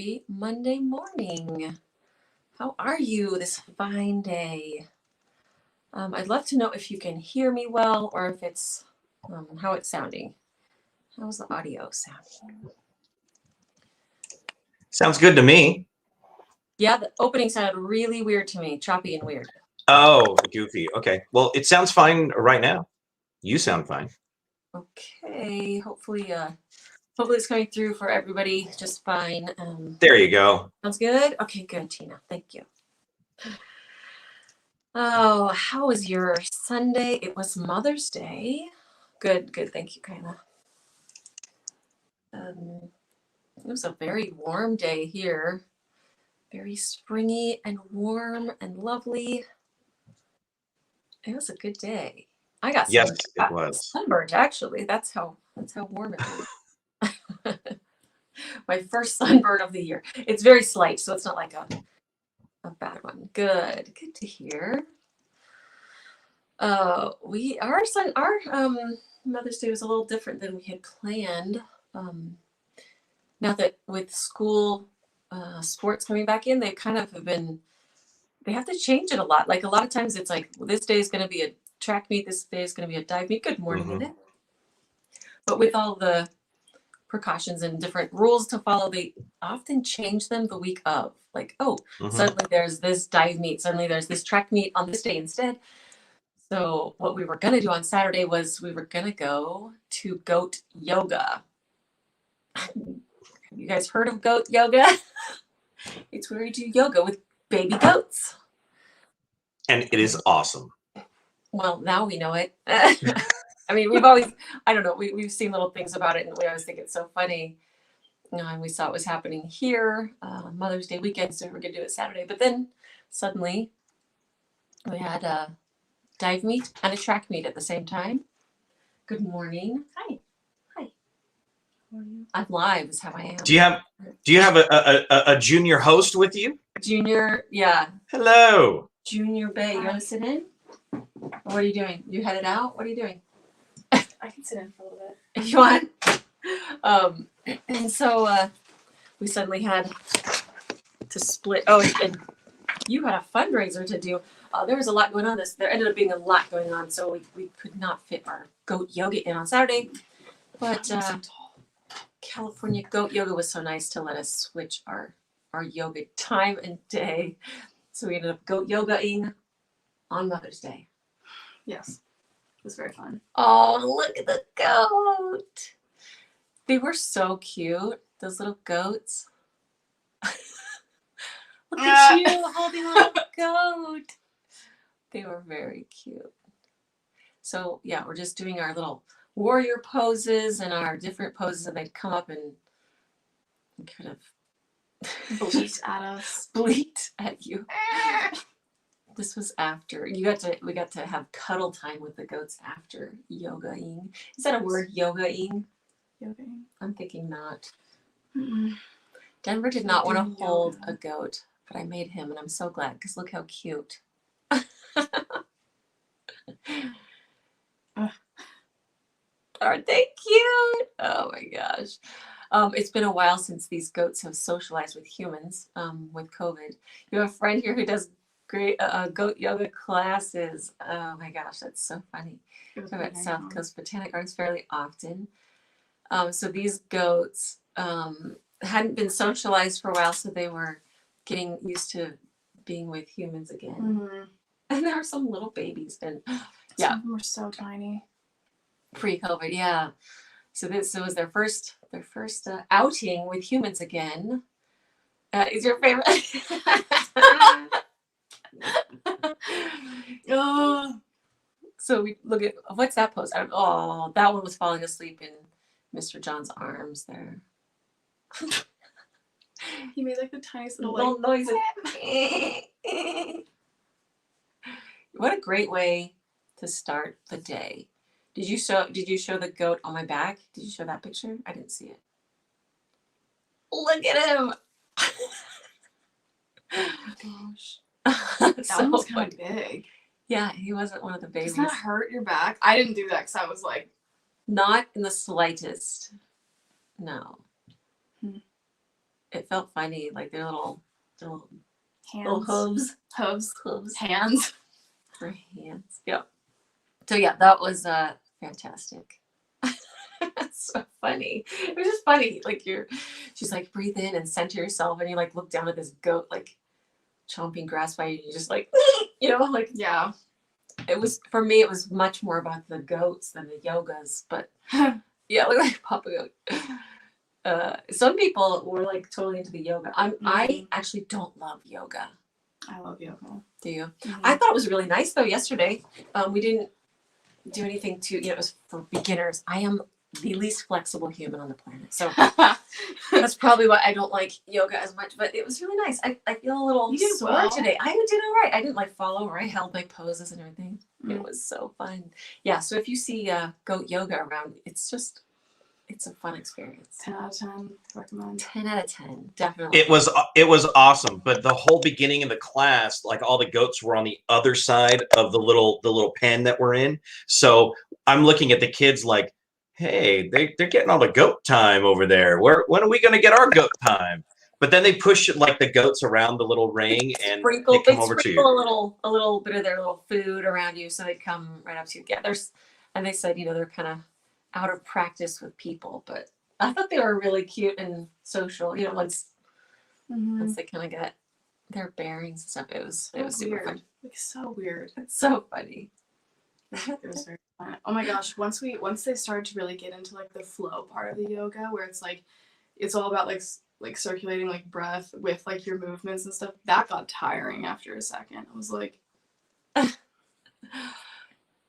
happy Monday morning. How are you this fine day? I'd love to know if you can hear me well or if it's how it's sounding. How's the audio sounding? Sounds good to me. Yeah, the opening sounded really weird to me, choppy and weird. Oh, goofy. Okay. Well, it sounds fine right now. You sound fine. Okay. Hopefully it's coming through for everybody just fine. There you go. Sounds good? Okay, good, Tina. Thank you. Oh, how was your Sunday? It was Mother's Day. Good. Thank you, Kyla. It was a very warm day here. Very springy and warm and lovely. It was a good day. I got sunburned, actually. That's how warm it was. My first sunburn of the year. It's very slight, so it's not like a bad one. Good to hear. Our Mother's Day was a little different than we had planned. Now that with school sports coming back in, they kind of they have to change it a lot. Like a lot of times it's like, well, this day is going to be a track meet, this day is going to be a dive meet. Good morning, Annette. But with all the precautions and different rules to follow, they often change them the week of. Like, suddenly there's this dive meet, suddenly there's this track meet on this day instead. So what we were going to do on Saturday was we were going to go to goat yoga. Have you guys heard of goat yoga? It's where you do yoga with baby goats. And it is awesome. Well, now we know it. I mean, we've always, I don't know, we've seen little things about it and we always think it's so funny. And we saw it was happening here Mother's Day weekend, so we were going to do it Saturday. But then suddenly we had a dive meet and a track meet at the same time. Good morning. Hi. I'm live is how I am. Do you have a junior host with you? Junior, yeah. Hello. Junior Bay. You want to sit in? Or what are you doing? You headed out? What are you doing? I can sit in for a little bit. If you want. And so we suddenly had to split. Oh, and you had a fundraiser to do. There was a lot going on. There ended up being a lot going on, so we could not fit our goat yoga in on Saturday. But California Goat Yoga was so nice to let us switch our yoga time and day. So we ended up goat yogaing on Mother's Day. Yes. It was very fun. Oh, look at the goat. They were so cute, those little goats. Look at you holding a little goat. They were very cute. So yeah, we're just doing our little warrior poses and our different poses, and they'd come up and kind of bleat at us. Bleat at you. This was after we got to have cuddle time with the goats after yogaing. Is that a word, yogaing? Yogaing. I'm thinking not. Mm-mm. Denver did not want to hold a goat, but I made him, and I'm so glad because look how cute. Aren't they cute? Oh my gosh. It's been a while since these goats have socialized with humans with COVID. You have a friend here who does great goat yoga classes. Oh my gosh, that's so funny. I'm at South Coast Botanic Gardens fairly often. So these goats hadn't been socialized for a while, so they were getting used to being with humans again. Mm-hmm. And there are some little babies, and some of them were so tiny. Pre-COVID, yeah. So this was their first outing with humans again. Is your favorite? Oh. So we look at what's that pose? Oh, that one was falling asleep in Mr. John's arms there. He made like the tiniest little noises. What a great way to start the day. Did you show the goat on my back? Did you show that picture? I didn't see it. Look at him. Oh my gosh. That one was kind of big. Yeah, he wasn't one of the babies. Does that hurt your back? I didn't do that because I was like... Not in the slightest. No. it felt funny, like their little little Hands. hooves Hands. for hands. Yeah. So yeah, that was fantastic. It's so funny. It was just funny. Like she's like, breathe in and center yourself, and you like look down at this goat like chomping grass by you, and you just like like Yeah. it was for me, it was much more about the goats than the yogas, but yeah, look like Papa Goat. Some people were like totally into the yoga. I actually don't love yoga. I love yoga. Do you? Mm-hmm. I thought it was really nice though yesterday. We didn't do anything it was for beginners. I am the least flexible human on the planet. So that's probably why I don't like yoga as much, but it was really nice. I feel a little sore today. I did all right. I didn't like follow or I held my poses and everything. It was so fun. Yeah. So if you see goat yoga around, it's a fun experience. 10 out of 10. Recommend. 10 out of 10. Definitely. It was awesome, but the whole beginning of the class, like all the goats were on the other side of the little pen that we're in. So I'm looking at the kids like, hey, they're getting all the goat time over there. When are we going to get our goat time? But then they push like the goats around the little ring and they come over to you. a little bit of their little food around you, so they come right up to you. Yeah, and they said they're kind of out of practice with people, but I thought they were really cute and social. Once they kind of get their bearings and stuff, it was super weird. fun. Like so weird. It's so funny. It was very fun. Oh my gosh! Once they started to really get into like the flow part of the yoga, where it's like it's all about like circulating like breath with like your movements and stuff, that got tiring after a second. I was like,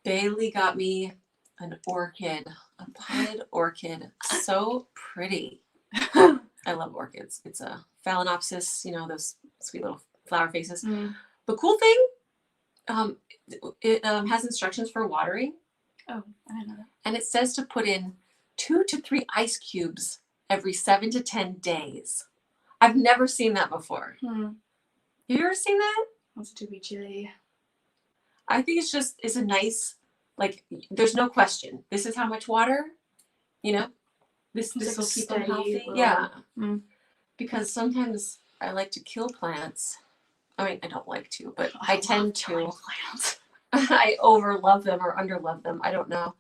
Bailey got me an orchid, a potted orchid, so pretty. I love orchids. It's a phalaenopsis, those sweet little flower faces. The cool thing, it has instructions for watering. Oh, I didn't know that. And it says to put in 2 to 3 ice cubes every 7 to 10 days. I've never seen that before. Have you ever seen that? Wants to be chilly. I think it's a nice, like, there's no question. This is how much water, this will keep them healthy. Yeah. Because sometimes I like to kill plants. I mean, I don't like to, but I tend to. Plants. I overlove them or underlove them. I don't know.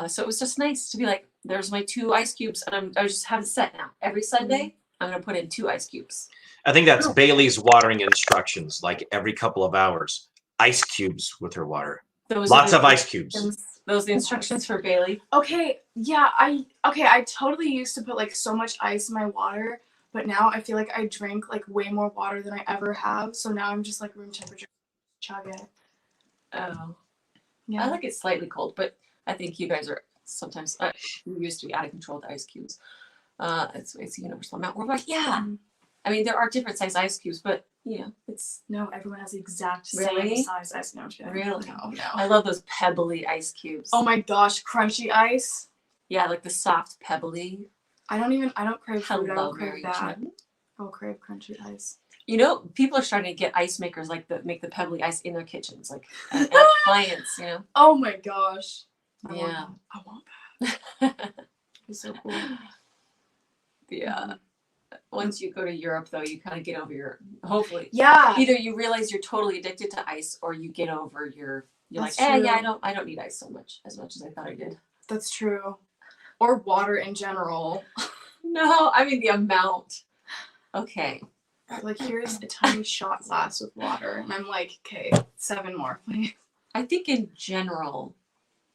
So it was just nice to be like, there's my 2 ice cubes, and I just have it set now. Every Sunday, I'm going to put in 2 ice cubes. I think that's Bailey's watering instructions, like every couple of hours. Ice cubes with her water. Lots of ice cubes. Those are the instructions for Bailey. Okay, yeah, I totally used to put like so much ice in my water, but now I feel like I drink like way more water than I ever have. So now I'm just like room temperature. Chug it. Oh. Yeah. I like it slightly cold, but I think you guys are sometimes, you used to be out of control with ice cubes. It's a universal amount. We're like, yeah. I mean, there are different size ice cubes, but it's. No, everyone has the exact Really? same size ice. No, Really? No. I love those pebbly ice cubes. Oh my gosh, crunchy ice. Yeah, like the soft pebbly. I don't crave food. I Hello, don't crave Mary that. Jane. I'll crave crunchy ice. People are starting to get ice makers make the pebbly ice in their kitchens, like at clients, Oh my gosh. I want that. It's so cool. Yeah. Once you go to Europe, though, you kind of get over hopefully. Yeah. Either you realize you're totally addicted to ice, or you get over you're That's like, true. yeah, I don't need ice as much as I thought I did. That's true. Or water in general. No, I mean the amount. Okay. Like, here's a tiny shot glass with water. And I'm like, okay, 7 more, please. I think in general,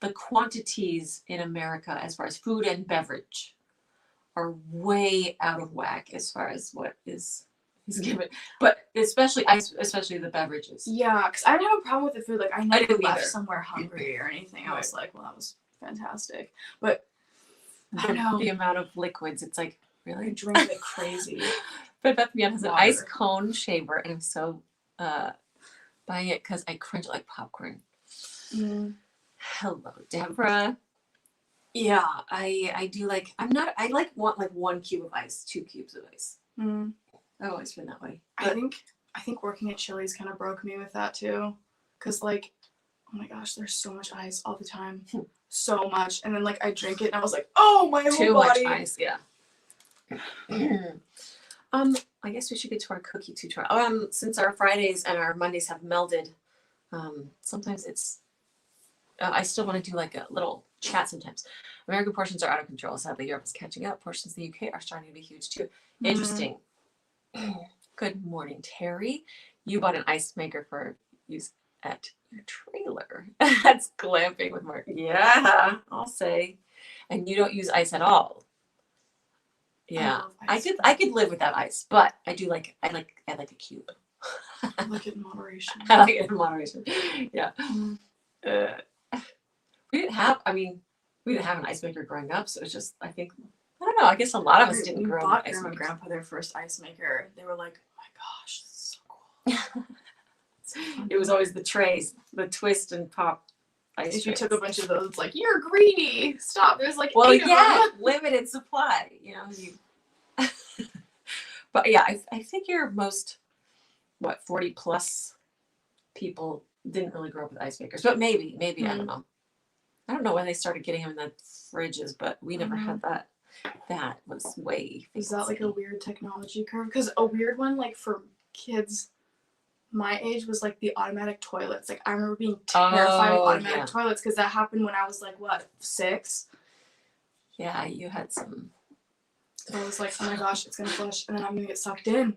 the quantities in America as far as food and beverage are way out of whack as far as what is given. But especially the beverages. Yeah, because I didn't have a problem with the food. Like, I never didn't left either. somewhere hungry or anything. I was Right. like, well, that was fantastic. But I don't know. The amount of liquids, it's like, I really? drink like crazy. But Beth Mian has an Water. ice cone shaver, and I'm so buying it because I cringe like popcorn. Hello, Deborah. Yeah, I do like. I want like 1 cube of ice, 2 cubes of ice. I've always been that way. I think working at Chili's kind of broke me with that too, because like, oh my gosh, there's so much ice all the time, so much, and then like I drink it and I was like, oh, my whole Too body. much ice, yeah. I guess we should get to our cookie tutorial. Since our Fridays and our Mondays have melded, sometimes it's, I still want to do like a little chat sometimes. American portions are out of control. Sadly, Europe is catching up. Portions of the UK are starting to be huge too. Interesting. Good morning, Terry. You bought an ice maker for use at your trailer. That's glamping with Mark. Yeah, I'll say. And you don't use ice at all. Yeah, I could live without ice, but I like a cube. I like it in moderation. I like it in moderation. Yeah. We didn't have an ice maker growing up, so it's just, I think, I don't know. I guess a lot of us didn't grow up with ice Grandma and makers. Grandpa their first ice maker. They were like, "Oh my gosh, this is so cool." It was always the trays, the twist and pop ice If you trays. took a bunch of those, it's like, "You're greedy. Stop." There's like Well, 8 of yeah, them. limited supply. But yeah, I figure most 40 plus people didn't really grow up with ice makers, but maybe I don't know. I don't know when they started getting them in the fridges, but we never had that. That was way. Is that like a weird technology curve? Because a weird one, like for kids my age, was like the automatic toilets. Like I remember being terrified of automatic toilets because that happened when I was like, what, 6? Yeah, you had some. So I was like, oh my gosh, it's gonna flush, and then I'm gonna get sucked in.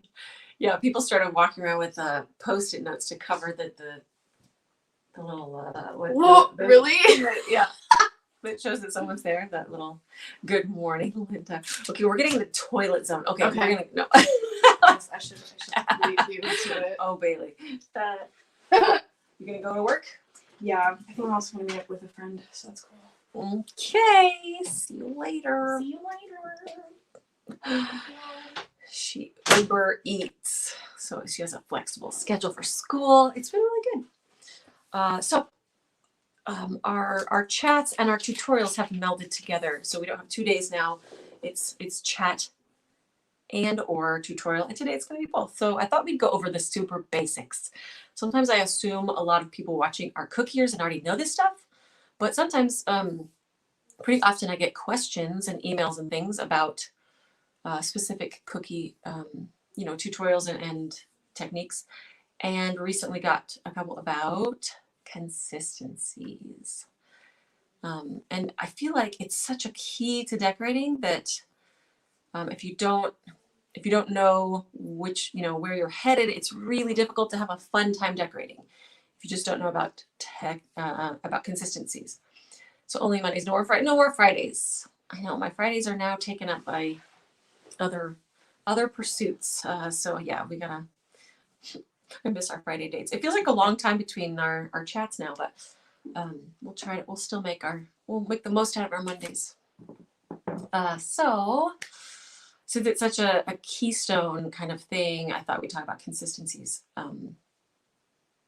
Yeah, people started walking around with Post-it notes to cover the little. Whoa, really? Yeah. That shows that someone's there. That little good morning, Linda. Okay, we're getting the toilet zone. Okay. We're gonna no. Yes, I should leave you to it. Oh, Bailey. You gonna go to work? Yeah, I think I'm also gonna meet up with a friend, so that's cool. Okay. See you later. See you later. She Uber Eats, so she has a flexible schedule for school. It's been really good. Our chats and our tutorials have melded together, so we don't have 2 days now. It's chat and or tutorial, and today it's going to be both. So I thought we'd go over the super basics. Sometimes I assume a lot of people watching are cookiers and already know this stuff, but sometimes pretty often I get questions and emails and things about specific cookie tutorials and techniques, and recently got a couple about consistencies. And I feel like it's such a key to decorating that if you don't know where you're headed, it's really difficult to have a fun time decorating if you just don't know about consistencies. So only Mondays, no more Fridays. I know my Fridays are now taken up by other pursuits. So yeah, I miss our Friday dates. It feels like a long time between our chats now, but we'll make the most out of our Mondays. So since it's such a keystone kind of thing, I thought we'd talk about consistencies.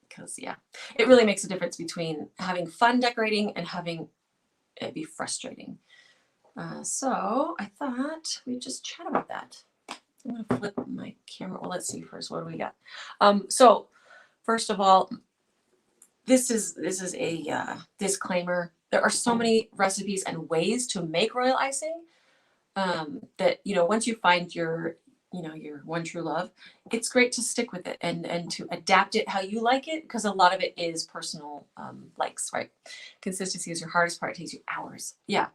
Because it really makes a difference between having fun decorating and having it be frustrating. So I thought we'd just chat about that. I'm gonna flip my camera. Well, let's see first. What do we got? So first of all, this is a disclaimer. There are so many recipes and ways to make royal icing that once you find your one true love, it's great to stick with it and to adapt it how you like it, because a lot of it is personal likes, right? Consistency is your hardest part. It takes you hours. Yeah,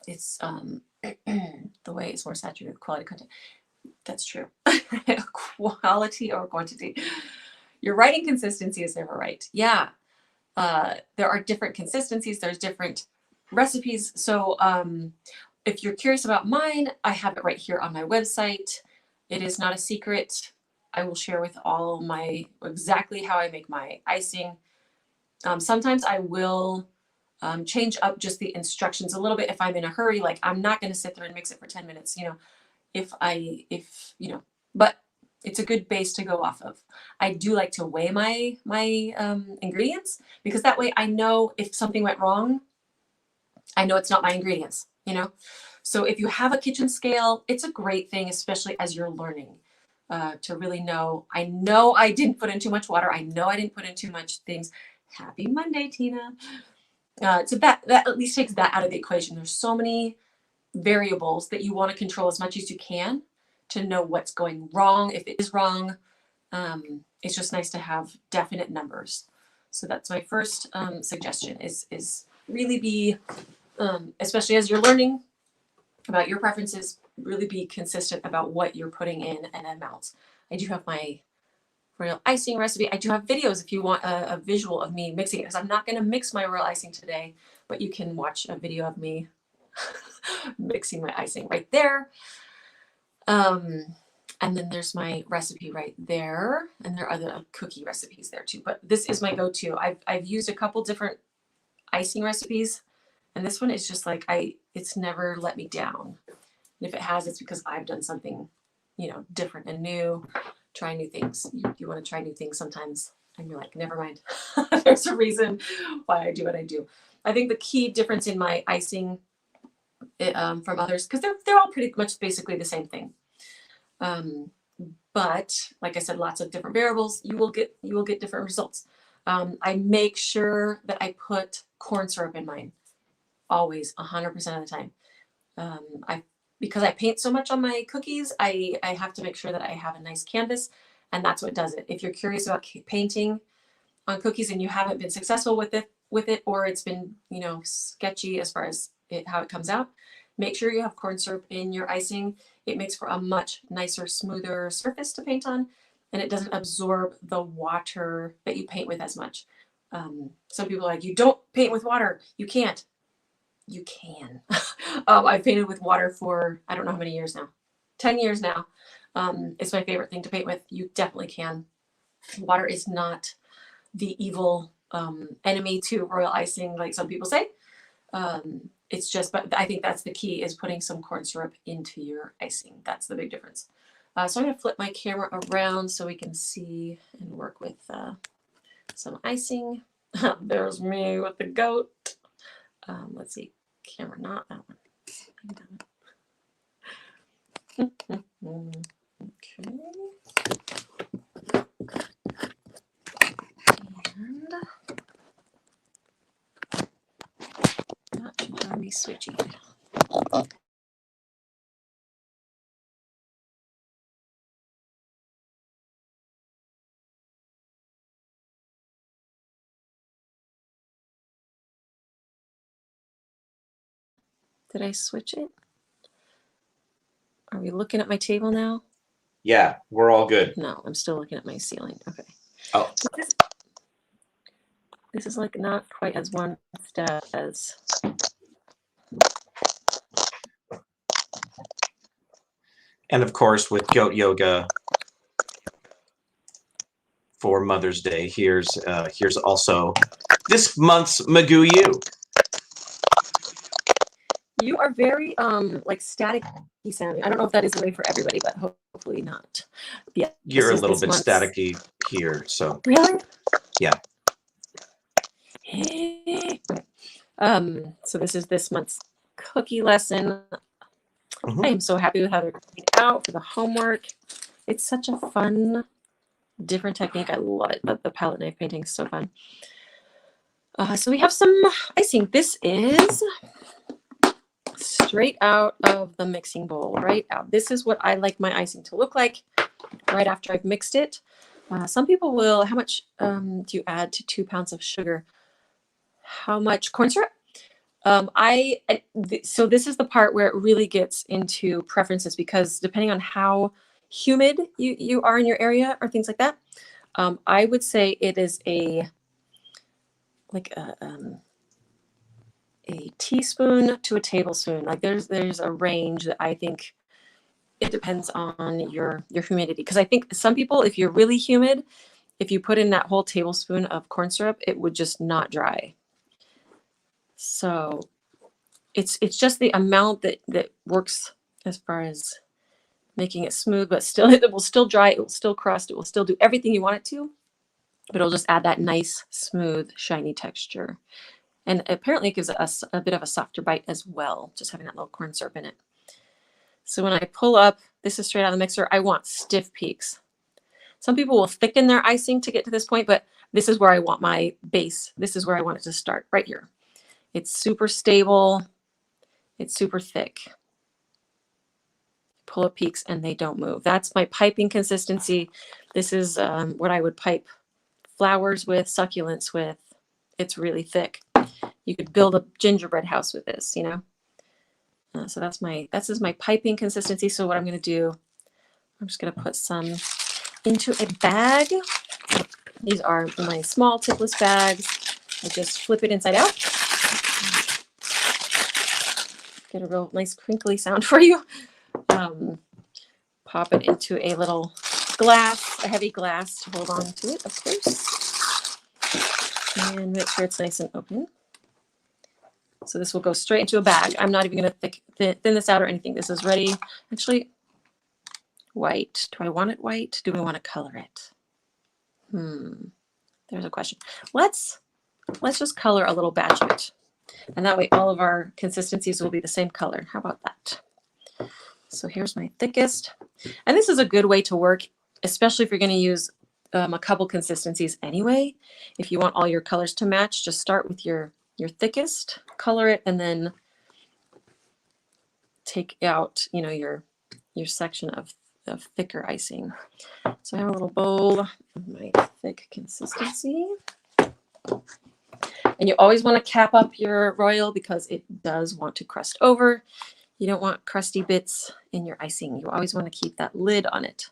it's the way it's more saturated with quality content. That's true. Quality or quantity. Your writing consistency is never right. Yeah. There are different consistencies. There's different recipes. So if you're curious about mine, I have it right here on my website. It is not a secret. I will share with all exactly how I make my icing. Sometimes I will change up just the instructions a little bit if I'm in a hurry. Like I'm not going to sit there and mix it for 10 minutes, but it's a good base to go off of. I do like to weigh my ingredients, because that way I know if something went wrong, I know it's not my ingredients, So if you have a kitchen scale, it's a great thing, especially as you're learning, to really know. I know I didn't put in too much water. I know I didn't put in too much things. Happy Monday, Tina. So that at least takes that out of the equation. There's so many variables that you want to control as much as you can to know what's going wrong, if it is wrong. It's just nice to have definite numbers. So that's my first suggestion is really be, especially as you're learning about your preferences, really be consistent about what you're putting in and amounts. I do have my royal icing recipe. I do have videos if you want a visual of me mixing it, because I'm not going to mix my royal icing today, but you can watch a video of me mixing my icing right there. And then there's my recipe right there, and there are other cookie recipes there too, but this is my go-to. I've used a couple different icing recipes, and this one is just like, it's never let me down. And if it has, it's because I've done something, different and new. Try new things. You want to try new things sometimes, and you're like, never mind. There's a reason why I do what I do. I think the key difference in my icing from others, because they're all pretty much basically the same thing. But like I said, lots of different variables. You will get different results. I make sure that I put corn syrup in mine, always, 100% of the time. Because I paint so much on my cookies, I have to make sure that I have a nice canvas, and that's what does it. If you're curious about painting on cookies and you haven't been successful with it, or it's been, sketchy as far as how it comes out, make sure you have corn syrup in your icing. It makes for a much nicer, smoother surface to paint on, and it doesn't absorb the water that you paint with as much. Some people are like, you don't paint with water. You can't. You can. I've painted with water for, I don't know how many years now, 10 years now. It's my favorite thing to paint with. You definitely can. Water is not the evil enemy to royal icing, like some people say. It's just, but I think that's the key, is putting some corn syrup into your icing. That's the big difference. So I'm going to flip my camera around so we can see and work with some icing. There's me with the goat. Let's see, camera, not that one. Okay. And that should have me switchy. Did I switch it? Are we looking at my table now? Yeah, we're all good. No, I'm still looking at my ceiling. Okay. Oh. This is like not quite as one step as. And of course, with goat yoga for Mother's Day, here's also this month's McGoo You. You are very like static sounding. I don't know if that is the way for everybody, but hopefully not. Yeah, you're a little bit staticky here, so really, yeah. So this is this month's cookie lesson. Mm-hmm. I am so happy with how they're coming out for the homework. It's such a fun, different technique. I love it. The palette knife painting is so fun. So we have some icing. This is straight out of the mixing bowl, right out. This is what I like my icing to look like right after I've mixed it. Some people will, how much do you add to 2 pounds of sugar? How much corn syrup? So this is the part where it really gets into preferences, because depending on how humid you are in your area or things like that, I would say it is a teaspoon to a tablespoon. Like there's a range that I think it depends on your humidity. Because I think some people, if you're really humid, if you put in that whole tablespoon of corn syrup, it would just not dry. So it's just the amount that works as far as making it smooth, but still it will still dry, it will still crust, it will still do everything you want it to, but it'll just add that nice, smooth, shiny texture. And apparently it gives us a bit of a softer bite as well, just having that little corn syrup in it. So when I pull up, this is straight out of the mixer, I want stiff peaks. Some people will thicken their icing to get to this point, but this is where I want my base. This is where I want it to start, right here. It's super stable. It's super thick. pull-up peaks and they don't move. That's my piping consistency. This is what I would pipe flowers with, succulents with. It's really thick. You could build a gingerbread house with this, you know. So this is my piping consistency. So what I'm going to do, I'm just going to put some into a bag. These are my small tipless bags. I just flip it inside out. Get a real nice crinkly sound for you. Pop it into a little glass, a heavy glass to hold on to it, of course. And make sure it's nice and open. So this will go straight into a bag. I'm not even going to thin this out or anything. This is ready. Actually, white. Do I want it white? Do we want to color it? There's a question. Let's just color a little batch of it. And that way all of our consistencies will be the same color. How about that? So here's my thickest. And this is a good way to work, especially if you're going to use a couple consistencies anyway. If you want all your colors to match, just start with your thickest, color it, and then take out, you know, your section of thicker icing. So I have a little bowl of my thick consistency. And you always want to cap up your royal because it does want to crust over. You don't want crusty bits in your icing. You always want to keep that lid on it.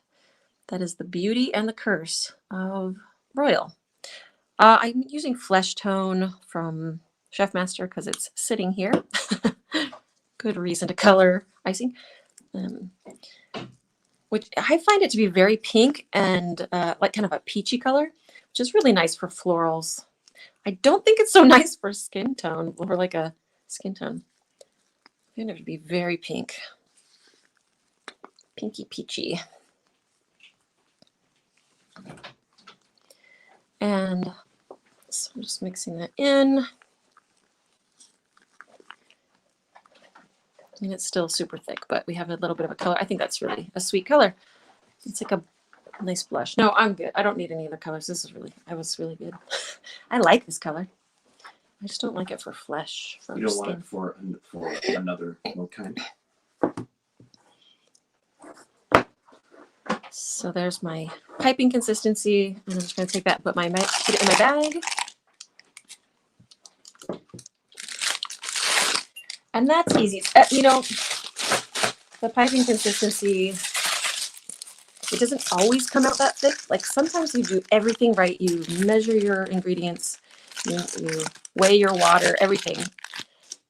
That is the beauty and the curse of royal. I'm using Flesh Tone from Chef Master because it's sitting here. Good reason to color icing. Which I find it to be very pink and like kind of a peachy color, which is really nice for florals. I don't think it's so nice for skin tone or like a skin tone. I find it to be very pink. Pinky peachy. And so I'm just mixing that in. I mean, it's still super thick, but we have a little bit of a color. I think that's really a sweet color. It's like a nice blush. No, I'm good. I don't need any other colors. This is really, I was really good. I like this color. I just don't like it for flesh. For you don't skin. want it for another milk kind? So there's my piping consistency. And I'm just going to take that and put it in my bag. And that's easy. You know, the piping consistency, it doesn't always come out that thick. Like sometimes you do everything right. You measure your ingredients, you weigh your water, everything.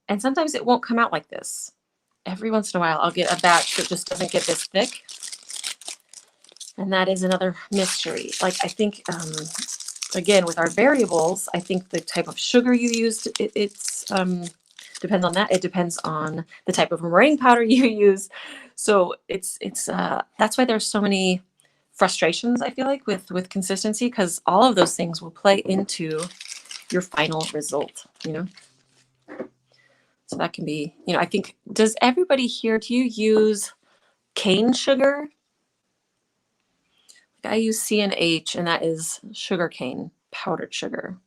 And sometimes it won't come out like this. Every once in a while, I'll get a batch that just doesn't get this thick. And that is another mystery. Like I think, again, with our variables, I think the type of sugar you used, it's depends on that. It depends on the type of meringue powder you use. So it's that's why there's so many frustrations, I feel like, with consistency, because all of those things will play into your final result, you know? So that can be, you know, I think, does everybody here, do you use cane sugar? I use C&H, and that is sugar cane, powdered sugar.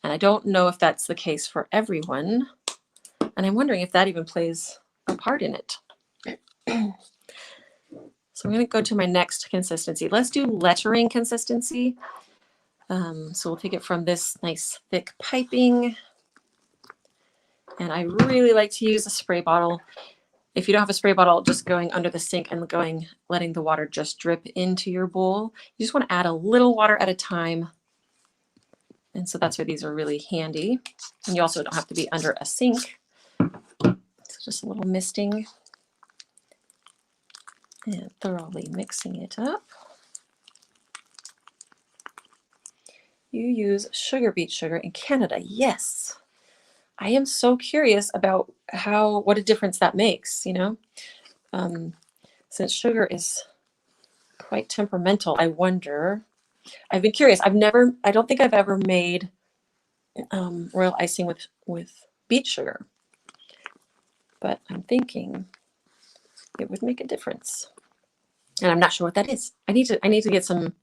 And I don't know if that's the case for everyone. And I'm wondering if that even plays a part in it. So I'm going to go to my next consistency. Let's do lettering consistency. So we'll take it from this nice thick piping. And I really like to use a spray bottle. If you don't have a spray bottle, just going under the sink and letting the water just drip into your bowl. You just want to add a little water at a time. And so that's where these are really handy. And you also don't have to be under a sink. So just a little misting and thoroughly mixing it up. You use sugar beet sugar in Canada. Yes. I am so curious about what a difference that makes, you know, since sugar is quite temperamental. I wonder, I've been curious. I don't think I've ever made royal icing with beet sugar, but I'm thinking it would make a difference. And I'm not sure what that is. I need to get some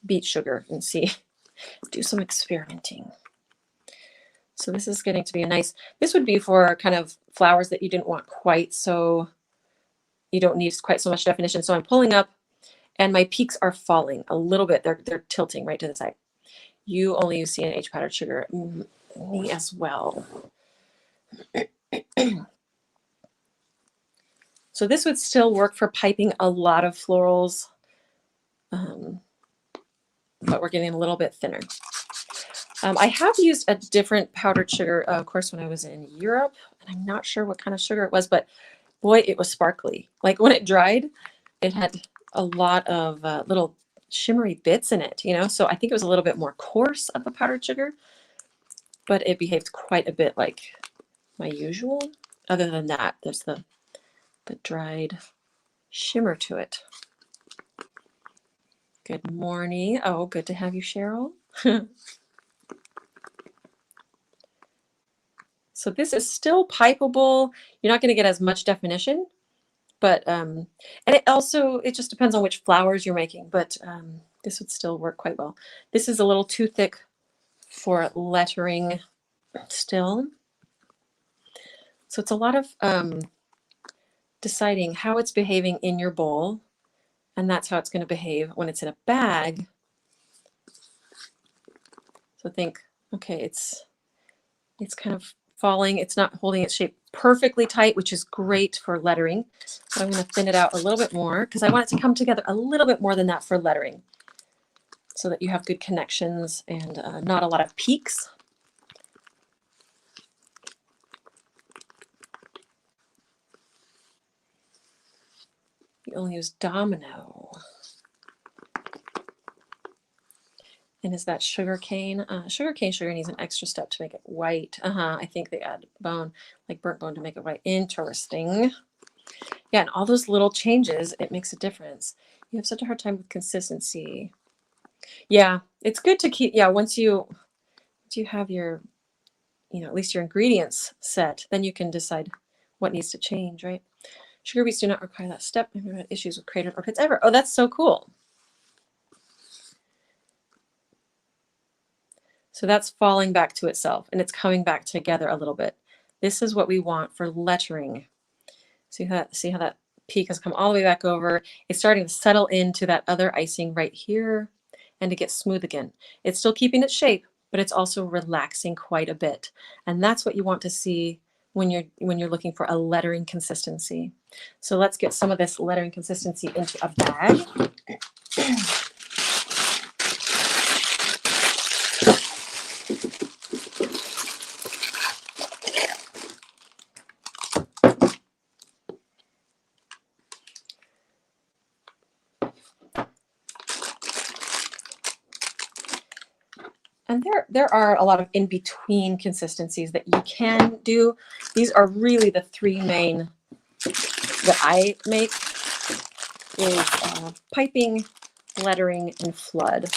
beet sugar and do some experimenting. So this is getting to be this would be for kind of flowers that you didn't want quite so you don't need quite so much definition. So I'm pulling up and my peaks are falling a little bit. They're tilting right to the side. You only use C&H powdered sugar. Me as well. So this would still work for piping a lot of florals, but we're getting a little bit thinner. I have used a different powdered sugar, of course, when I was in Europe, and I'm not sure what kind of sugar it was, but boy, it was sparkly. Like when it dried, it had a lot of little shimmery bits in it, you know? So I think it was a little bit more coarse of a powdered sugar, but it behaved quite a bit like my usual. Other than that, there's the dried shimmer to it. Good morning. Oh, good to have you, Cheryl. So this is still pipeable. You're not going to get as much definition, but and it just depends on which flowers you're making, but this would still work quite well. This is a little too thick for lettering still. So it's a lot of deciding how it's behaving in your bowl, and that's how it's going to behave when it's in a bag. So think, okay, it's kind of falling. It's not holding its shape perfectly tight, which is great for lettering. So I'm going to thin it out a little bit more because I want it to come together a little bit more than that for lettering, so that you have good connections and not a lot of peaks. You only use domino. And is that sugar cane? Sugar cane sugar needs an extra step to make it white. I think they add bone, like burnt bone, to make it white. Interesting. Yeah, and all those little changes, it makes a difference. You have such a hard time with consistency. Yeah, it's good to keep, once you have your, at least your ingredients set, then you can decide what needs to change, right? Sugar beets do not require that step. I've never had issues with cratered orchids ever. Oh, that's so cool. So that's falling back to itself and it's coming back together a little bit. This is what we want for lettering. See how that peak has come all the way back over. It's starting to settle into that other icing right here and to get smooth again. It's still keeping its shape, but it's also relaxing quite a bit. And that's what you want to see when you're looking for a lettering consistency. So let's get some of this lettering consistency into a bag. And there are a lot of in-between consistencies that you can do. These are really the three main that I make is piping, lettering, and flood.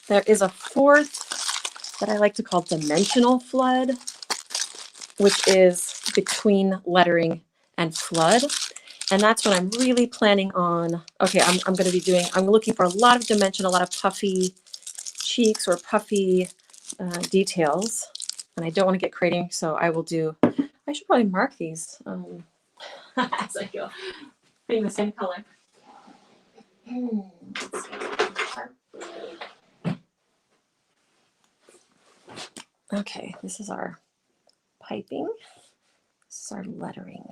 There is a fourth that I like to call dimensional flood, which is between lettering and flood. And that's what I'm really planning on. Okay, I'm going to be doing, I'm looking for a lot of dimension, a lot of puffy cheeks or puffy details. And I don't want to get crating, so I should probably mark these as I go, being the same color. Okay, this is our piping. This is our lettering.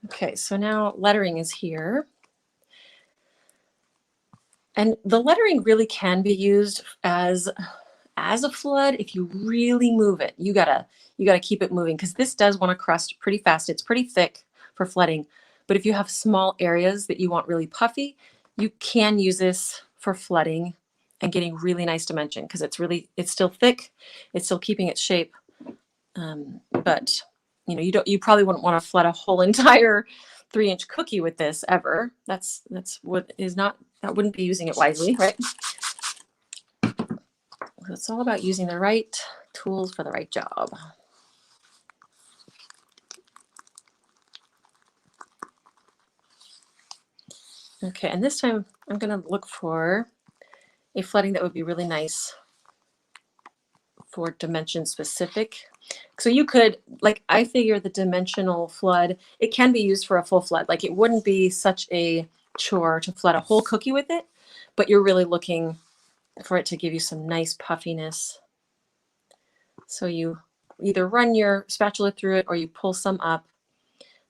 Okay, so now lettering is here. And the lettering really can be used as a flood if you really move it. You gotta keep it moving because this does want to crust pretty fast. It's pretty thick for flooding. But if you have small areas that you want really puffy, you can use this for flooding and getting really nice dimension because it's still thick, it's still keeping its shape. But you probably wouldn't want to flood a whole entire 3-inch cookie with this ever. That's what is not, that wouldn't be using it wisely, right? It's all about using the right tools for the right job. Okay, and this time I'm going to look for a flooding that would be really nice for dimension specific. So you could, like, I figure the dimensional flood, it can be used for a full flood. Like, it wouldn't be such a chore to flood a whole cookie with it, but you're really looking for it to give you some nice puffiness. So you either run your spatula through it or you pull some up.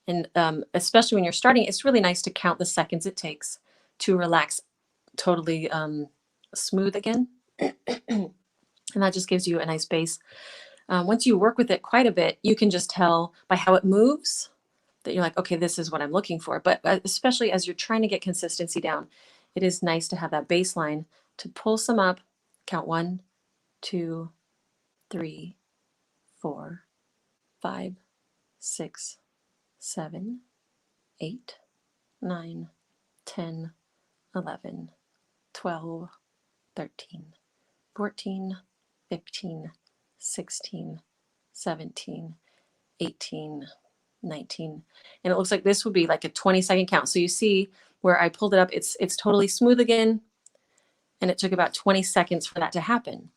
And especially when you're starting, it's really nice to count the seconds it takes to relax totally smooth again. And that just gives you a nice base. Once you work with it quite a bit, you can just tell by how it moves that you're like, okay, this is what I'm looking for. But especially as you're trying to get consistency down, it is nice to have that baseline to pull some up, count 1, 2, 3, 4, 5, 6, 7, 8, 9, 10, 11, 12, 13, 14, 15, 16, 17, 18, 19. And it looks like this would be like a 20-second count. So you see where I pulled it up, it's totally smooth again. And it took about 20 seconds for that to happen.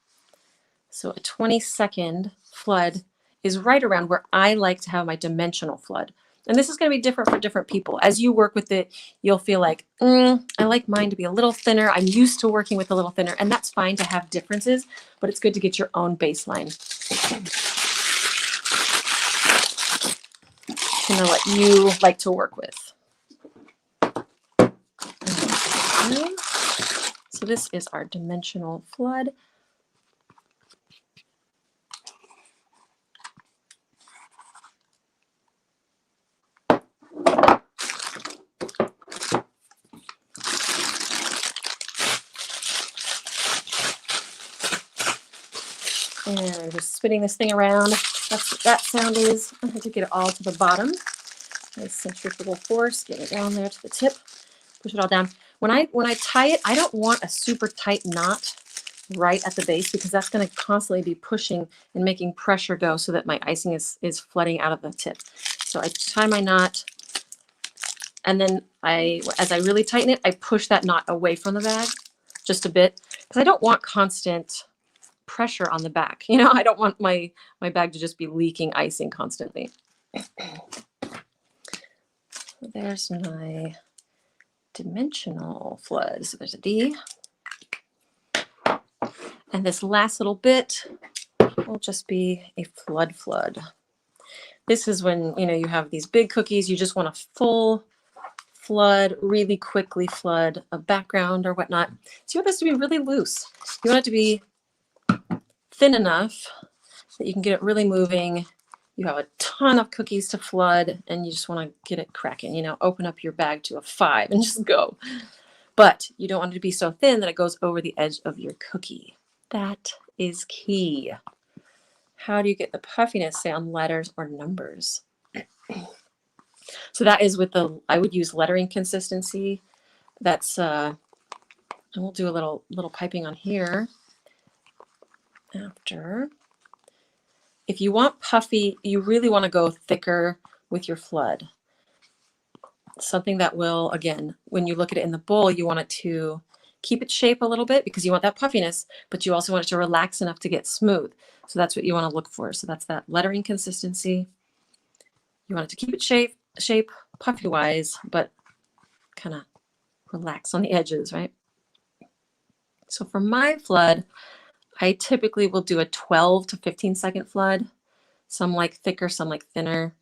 So a 20-second flood is right around where I like to have my dimensional flood. And this is going to be different for different people. As you work with it, you'll feel like, I like mine to be a little thinner. I'm used to working with a little thinner, and that's fine to have differences, but it's good to get your own baseline. I'm going to let you like to work with. Okay. So this is our dimensional flood. And I'm just spinning this thing around. That's what that sound is. I have to get it all to the bottom. Nice centrifugal force, get it down there to the tip. Push it all down. When I tie it, I don't want a super tight knot right at the base because that's going to constantly be pushing and making pressure go so that my icing is flooding out of the tip. So I tie my knot, and then as I really tighten it, I push that knot away from the bag just a bit because I don't want constant pressure on the back. You know, I don't want my bag to just be leaking icing constantly. So there's my dimensional flood. So there's a D. And this last little bit will just be a flood. This is when, you know, you have these big cookies, you just want a full flood, really quickly flood a background or whatnot. So you want this to be really loose. You want it to be thin enough that you can get it really moving. You have a ton of cookies to flood and you just want to get it cracking, you know, open up your bag to a 5 and just go. But you don't want it to be so thin that it goes over the edge of your cookie. That is key. How do you get the puffiness, say, on letters or numbers? So that is with I would use lettering consistency. That's, and we'll do a little piping on here after. If you want puffy, you really want to go thicker with your flood. Something that will, again, when you look at it in the bowl, you want it to keep its shape a little bit because you want that puffiness, but you also want it to relax enough to get smooth. So that's what you want to look for. So that's that lettering consistency. You want it to keep its shape puffy-wise, but kind of relax on the edges, right? So for my flood, I typically will do a 12 to 15 second flood. Some like thicker, some like thinner.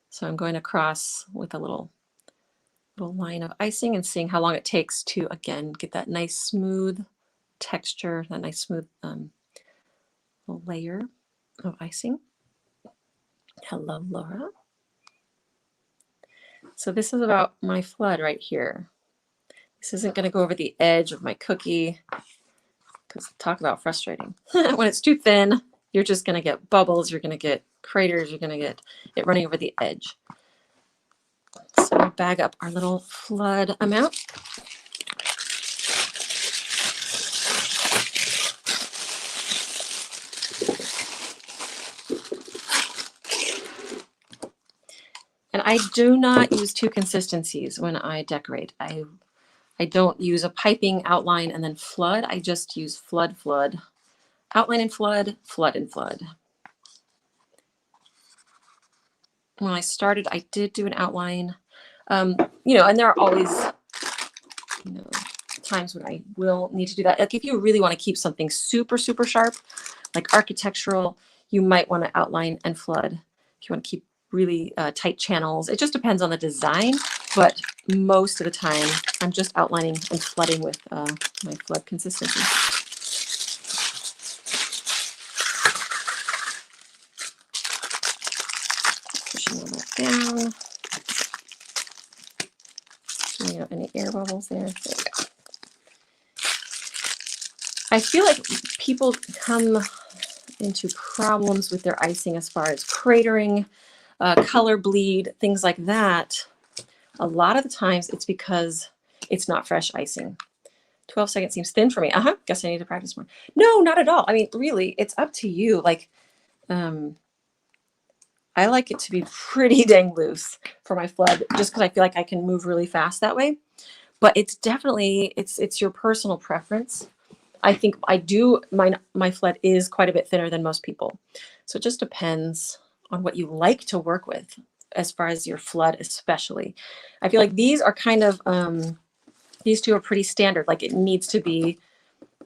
So I'm going across with a little line of icing and seeing how long it takes to, again, get that nice smooth texture, that nice smooth little layer of icing. Hello, Laura. So this is about my flood right here. This isn't going to go over the edge of my cookie because talk about frustrating. When it's too thin, you're just going to get bubbles, you're going to get craters, you're going to get it running over the edge. So we'll bag up our little flood amount. And I do not use two consistencies when I decorate. I don't use a piping outline and then flood. I just use flood, outline and flood, flood and flood. when I started, I did do an outline, you know, and there are always, you know, times when I will need to do that. Like if you really want to keep something super, super sharp, like architectural, you might want to outline and flood. If you want to keep really tight channels, it just depends on the design, but most of the time I'm just outlining and flooding with my flood consistency. Pushing all that down. You know, any air bubbles there. There we go. I feel like people come into problems with their icing as far as cratering, color bleed, things like that. A lot of the times it's because it's not fresh icing. 12 seconds seems thin for me. Guess I need to practice more. No, not at all. I mean, really, it's up to you. Like, I like it to be pretty dang loose for my flood, just because I feel like I can move really fast that way. But it's definitely, it's your personal preference. I think I do, my flood is quite a bit thinner than most people. So it just depends on what you like to work with as far as your flood, especially. I feel like these are kind of, these two are pretty standard. Like it needs to be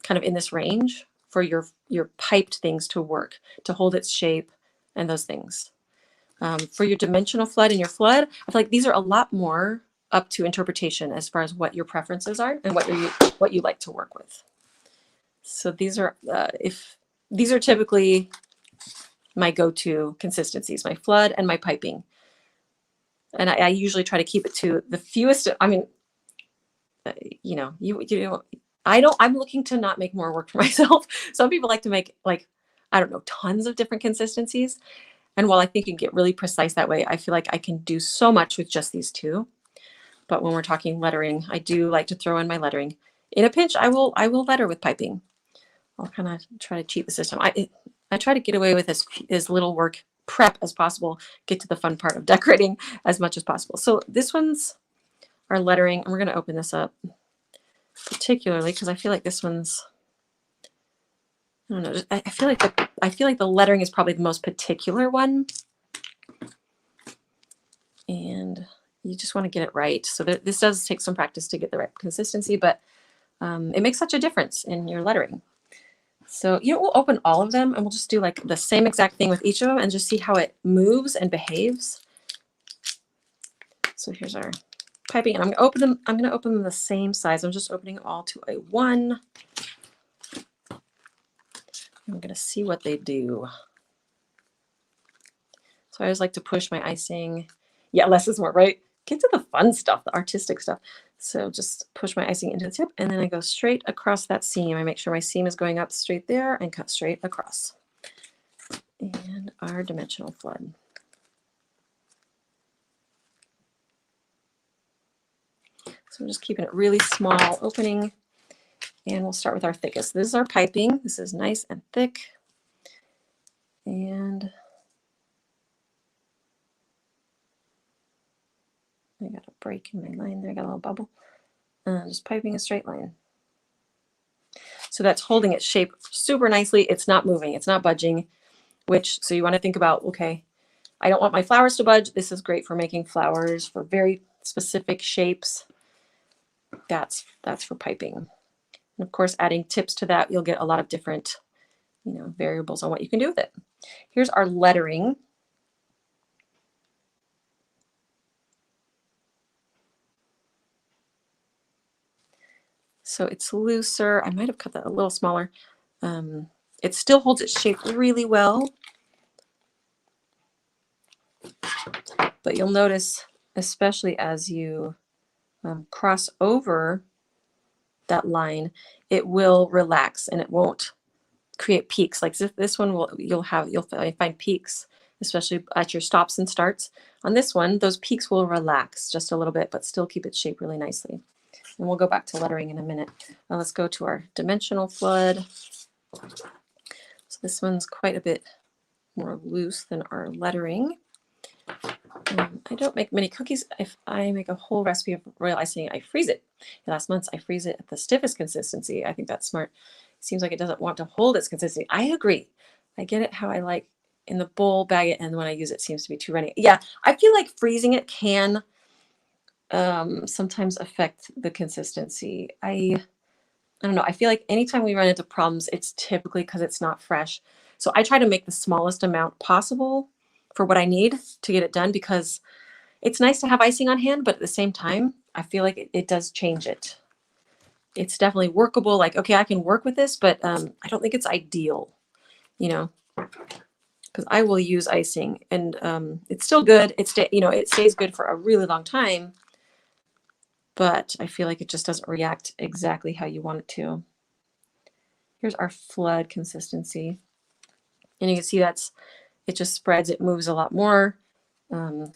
kind of in this range for your piped things to work, to hold its shape and those things. For your dimensional flood and your flood, I feel like these are a lot more up to interpretation as far as what your preferences are and what you like to work with. So these are, these are typically my go-to consistencies, my flood and my piping. And I usually try to keep it to the fewest. I mean, you know, I'm looking to not make more work for myself. Some people like to make like, I don't know, tons of different consistencies. And while I think you can get really precise that way, I feel like I can do so much with just these two. But when we're talking lettering, I do like to throw in my lettering. In a pinch, I will letter with piping. I'll kind of try to cheat the system. I try to get away with as little work prep as possible, get to the fun part of decorating as much as possible. So this one's our lettering, and we're going to open this up particularly because I feel like this one's, I don't know, I feel like the lettering is probably the most particular one, and you just want to get it right. So this does take some practice to get the right consistency, but it makes such a difference in your lettering. So, you know, we'll open all of them and we'll just do like the same exact thing with each of them and just see how it moves and behaves. So here's our piping, and I'm going to open them the same size. I'm just opening all to a 1. I'm going to see what they do. So I always like to push my icing. Yeah, less is more, right? Get to the fun stuff, the artistic stuff. So just push my icing into the tip, and then I go straight across that seam. I make sure my seam is going up straight there and cut straight across. And our dimensional flood. So I'm just keeping it really small opening, and we'll start with our thickest. This is our piping. This is nice and thick. And I got a break in my line there. I got a little bubble. Just piping a straight line. So that's holding its shape super nicely. It's not moving. It's not budging, so you want to think about, okay, I don't want my flowers to budge. This is great for making flowers for very specific shapes. That's for piping. And of course, adding tips to that, you'll get a lot of different, you know, variables on what you can do with it. Here's our lettering. So it's looser. I might have cut that a little smaller. It still holds its shape really well. But you'll notice, especially as you cross over that line, it will relax and it won't create peaks. Like this one, you'll find peaks, especially at your stops and starts. On this one, those peaks will relax just a little bit, but still keep its shape really nicely. And we'll go back to lettering in a minute. Now let's go to our dimensional flood. So this one's quite a bit more loose than our lettering. I don't make many cookies. If I make a whole recipe of royal icing, I freeze it. Last month, I freeze it at the stiffest consistency. I think that's smart. It seems like it doesn't want to hold its consistency. I agree. I get it how I like in the bowl, bag it, and when I use it, seems to be too runny. Yeah, I feel like freezing it can sometimes affect the consistency. I don't know. I feel like anytime we run into problems, it's typically because it's not fresh. So I try to make the smallest amount possible for what I need to get it done, because it's nice to have icing on hand, but at the same time, I feel like it does change it. It's definitely workable. Like, okay, I can work with this, but I don't think it's ideal, you know, because I will use icing and it's still good. It stays good for a really long time, but I feel like it just doesn't react exactly how you want it to. Here's our flood consistency. And you can see it just spreads, it moves a lot more. And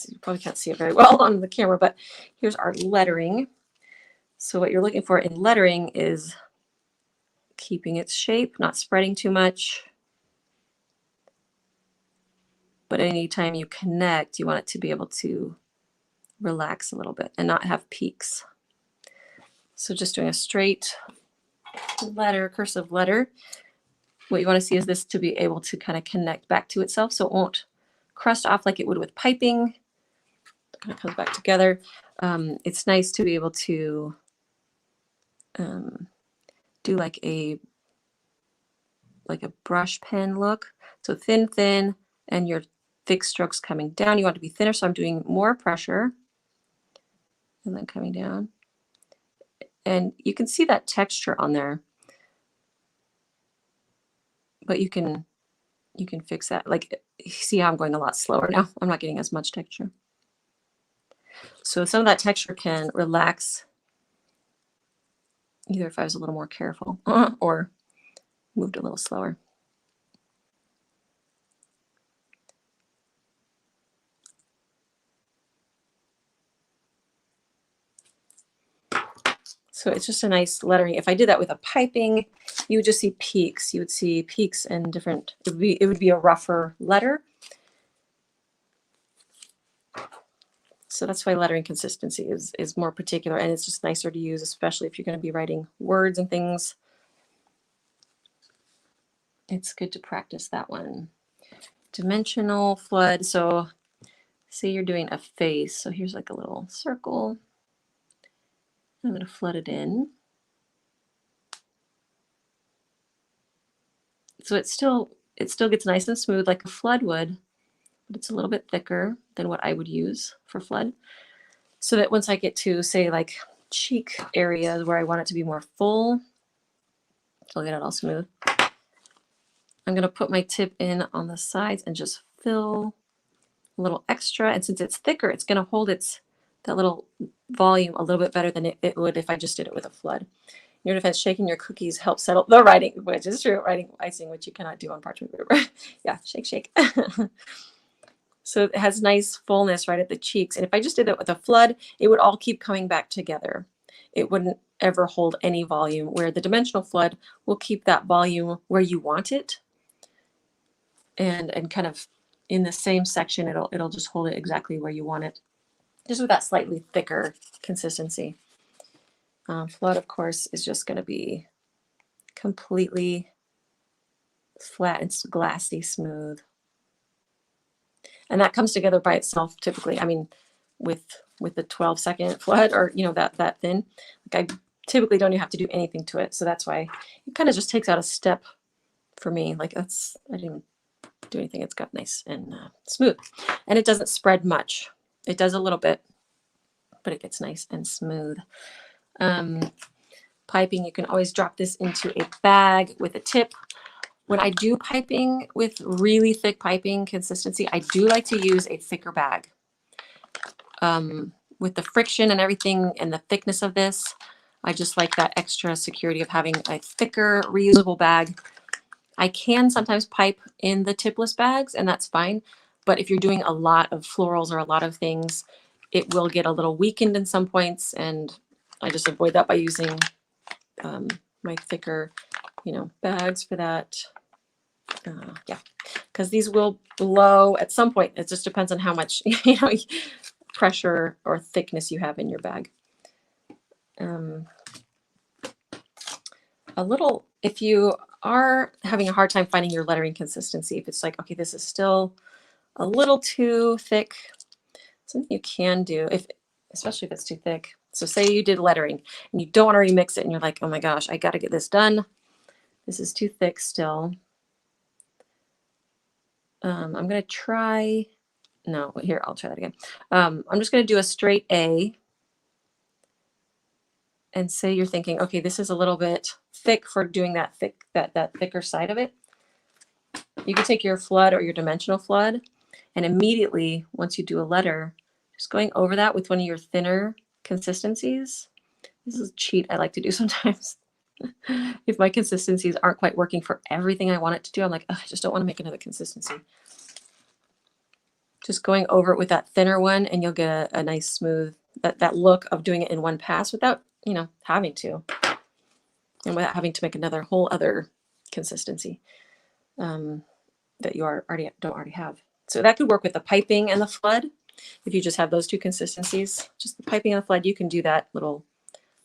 you probably can't see it very well on the camera, but here's our lettering. So what you're looking for in lettering is keeping its shape, not spreading too much. But anytime you connect, you want it to be able to relax a little bit and not have peaks. So just doing a straight letter, cursive letter. What you want to see is this to be able to kind of connect back to itself, so it won't crust off like it would with piping. It kind of comes back together. It's nice to be able to do like a brush pen look. So thin, thin, and your thick strokes coming down. You want to be thinner, so I'm doing more pressure and then coming down. And you can see that texture on there, but you can fix that. Like, you see how I'm going a lot slower now? I'm not getting as much texture. So some of that texture can relax either if I was a little more careful or moved a little slower. So it's just a nice lettering. If I did that with a piping, you would just see peaks. You would see peaks and different, it would be a rougher letter. So that's why lettering consistency is more particular, and it's just nicer to use, especially if you're going to be writing words and things. It's good to practice that one. Dimensional flood. So say you're doing a face. So here's like a little circle. I'm going to flood it in. So it still gets nice and smooth like a flood would, but it's a little bit thicker than what I would use for flood. So that once I get to, say, like cheek areas where I want it to be more full, so I'll get it all smooth. I'm going to put my tip in on the sides and just fill a little extra. And since it's thicker, it's going to hold that little volume a little bit better than it would if I just did it with a flood. In your defense, shaking your cookies helps settle the writing, which is true. Writing icing, which you cannot do on parchment paper. Yeah, shake, shake. So it has nice fullness right at the cheeks. And if I just did that with a flood, it would all keep coming back together. It wouldn't ever hold any volume, where the dimensional flood will keep that volume where you want it. And kind of in the same section, it'll just hold it exactly where you want it, just with that slightly thicker consistency. Flood, of course, is just going to be completely flat and glassy smooth. And that comes together by itself typically. I mean, with the 12-second flood, or that thin, like I typically don't even have to do anything to it. So that's why it kind of just takes out a step for me. Like I didn't even do anything. It's got nice and smooth, and it doesn't spread much. It does a little bit, but it gets nice and smooth. Piping, you can always drop this into a bag with a tip. When I do piping with really thick piping consistency, I do like to use a thicker bag. With the friction and everything and the thickness of this, I just like that extra security of having a thicker, reusable bag. I can sometimes pipe in the tipless bags, and that's fine. But if you're doing a lot of florals or a lot of things, it will get a little weakened in some points, and I just avoid that by using my thicker, bags for that. Yeah, because these will blow at some point. It just depends on how much pressure or thickness you have in your bag. A little, if you are having a hard time finding your lettering consistency, if it's like, okay, this is still a little too thick, something you can do, especially if it's too thick. So say you did lettering and you don't want to remix it and you're like, oh my gosh, I got to get this done. This is too thick still. I'm going to try, no, here, I'll try that again. I'm just going to do a straight A. And say you're thinking, okay, this is a little bit thick for doing that thicker side of it. You can take your flood or your dimensional flood, and immediately once you do a letter, just going over that with one of your thinner consistencies. This is a cheat I like to do sometimes. If my consistencies aren't quite working for everything I want it to do, I'm like, I just don't want to make another consistency. Just going over it with that thinner one, and you'll get a nice smooth, that look of doing it in one pass without, you know, having to, and without having to make another whole other consistency that you don't already have. So that could work with the piping and the flood. If you just have those two consistencies, just the piping and the flood, you can do that little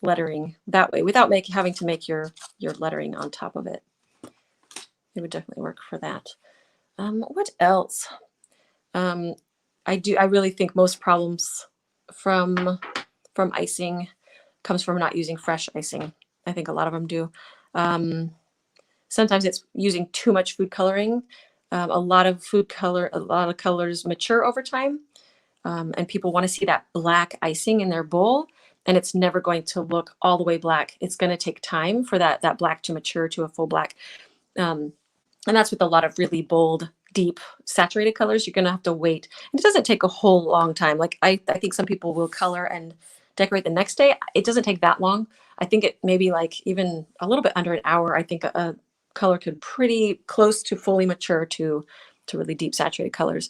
lettering that way without having to make your lettering on top of it. It would definitely work for that. What else? I really think most problems from icing comes from not using fresh icing. I think a lot of them do. Sometimes it's using too much food coloring. A lot of colors mature over time, and people want to see that black icing in their bowl, and it's never going to look all the way black. It's going to take time for that black to mature to a full black. And that's with a lot of really bold, deep, saturated colors. You're going to have to wait. And it doesn't take a whole long time. Like I think some people will color and decorate the next day. It doesn't take that long. I think it maybe like even a little bit under an hour. I think a color could pretty close to fully mature to really deep saturated colors.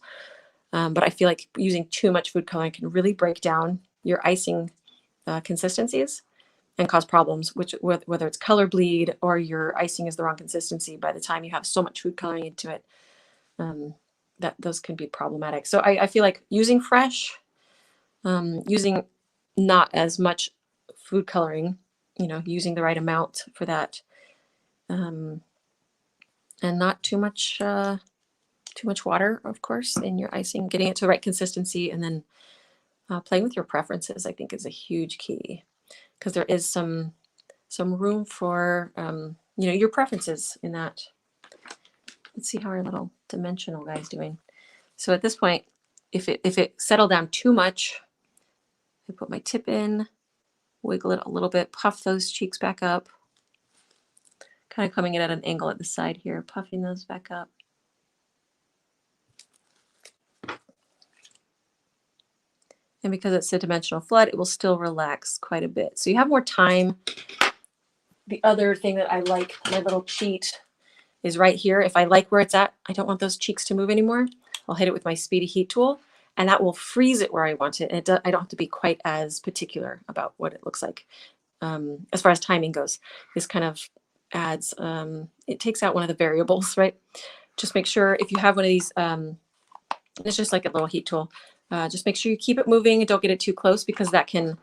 But I feel like using too much food coloring can really break down your icing consistencies and cause problems, whether it's color bleed or your icing is the wrong consistency by the time you have so much food coloring into it. That those can be problematic. So I feel like using fresh, using not as much food coloring, you know, using the right amount for that, and not too much water, of course, in your icing, getting it to the right consistency, and then playing with your preferences, I think, is a huge key, because there is some room for you know, your preferences in that. Let's see how our little dimensional guy's doing. So at this point, if it settled down too much, I put my tip in, wiggle it a little bit, puff those cheeks back up, kind of coming in at an angle at the side here, puffing those back up. And because it's a dimensional flood, it will still relax quite a bit. So you have more time. The other thing that I like, my little cheat, is right here. If I like where it's at, I don't want those cheeks to move anymore, I'll hit it with my speedy heat tool, and that will freeze it where I want it. And I don't have to be quite as particular about what it looks like. As far as timing goes, this kind of adds, it takes out one of the variables, right? Just make sure if you have one of these, it's just like a little heat tool. Just make sure you keep it moving and don't get it too close, because that can,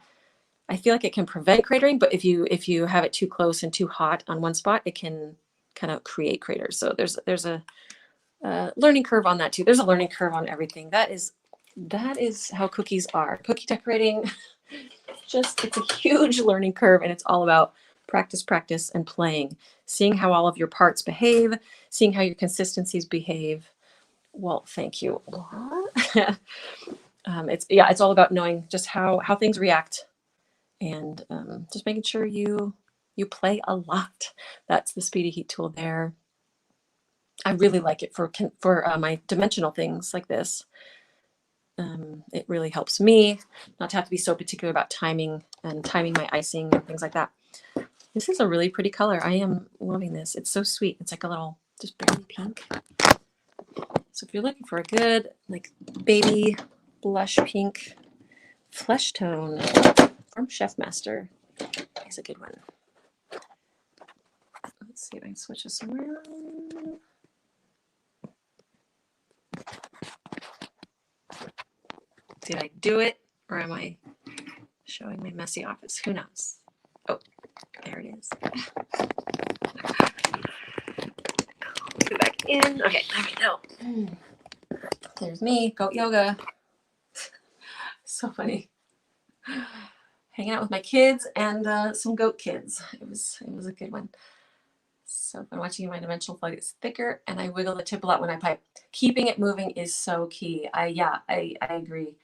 I feel like it can prevent cratering, but if you have it too close and too hot on one spot, it can kind of create craters. So there's a learning curve on that too. There's a learning curve on everything. That is how cookies are. Cookie decorating, it's a huge learning curve, and it's all about practice, and playing, seeing how all of your parts behave, seeing how your consistencies behave. Well, thank you. It's all about knowing just how things react, and just making sure you play a lot. That's the speedy heat tool there. I really like it for my dimensional things like this. It really helps me not to have to be so particular about timing my icing and things like that. This is a really pretty color. I am loving this. It's so sweet. It's like a little, just barely pink. So if you're looking for a good like baby blush pink flesh tone from Chef Master, it's a good one. Let's see if I can switch this around. Did I do it, or am I showing my messy office? Who knows? Oh, there it is. Put it back in. Okay, there we go. There's me, goat yoga. So funny. Hanging out with my kids and some goat kids. It was a good one. So I'm watching my dimensional flow gets thicker, and I wiggle the tip a lot when I pipe. Keeping it moving is so key. I agree.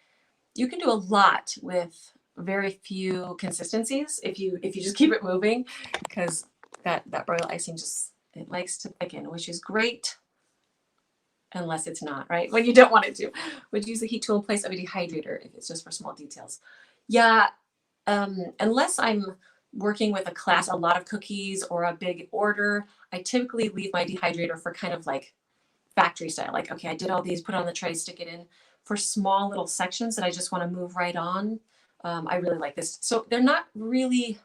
You can do a lot with very few consistencies if you just keep it moving, because that broil icing just, it likes to thicken, which is great unless it's not, right? When you don't want it to. Would use the heat tool in place of a dehydrator if it's just for small details. Yeah, unless I'm working with a class, a lot of cookies or a big order, I typically leave my dehydrator for kind of like factory style. Like, okay, I did all these, put it on the tray, stick it in. For small little sections that I just want to move right on, I really like this. So they're not really,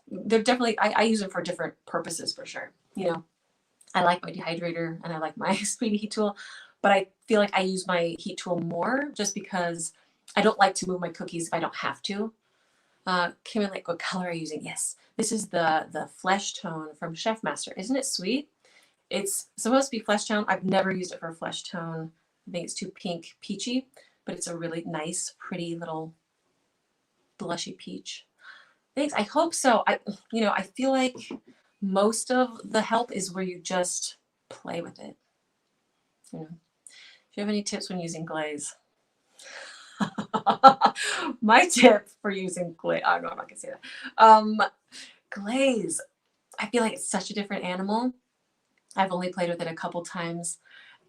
they're definitely, I use them for different purposes for sure. You know, I like my dehydrator and I like my speedy heat tool, but I feel like I use my heat tool more just because I don't like to move my cookies if I don't have to. Kim and like, what color are you using? Yes, this is the flesh tone from Chef Master. Isn't it sweet? It's supposed to be flesh tone. I've never used it for flesh tone. I think it's too pink peachy, but it's a really nice, pretty little blushy peach. Thanks. I hope so. I feel like most of the help is where you just play with it. You know, if you have any tips when using glaze, my tip for using glaze, oh no, I'm not gonna say that. Glaze, I feel like it's such a different animal. I've only played with it a couple times,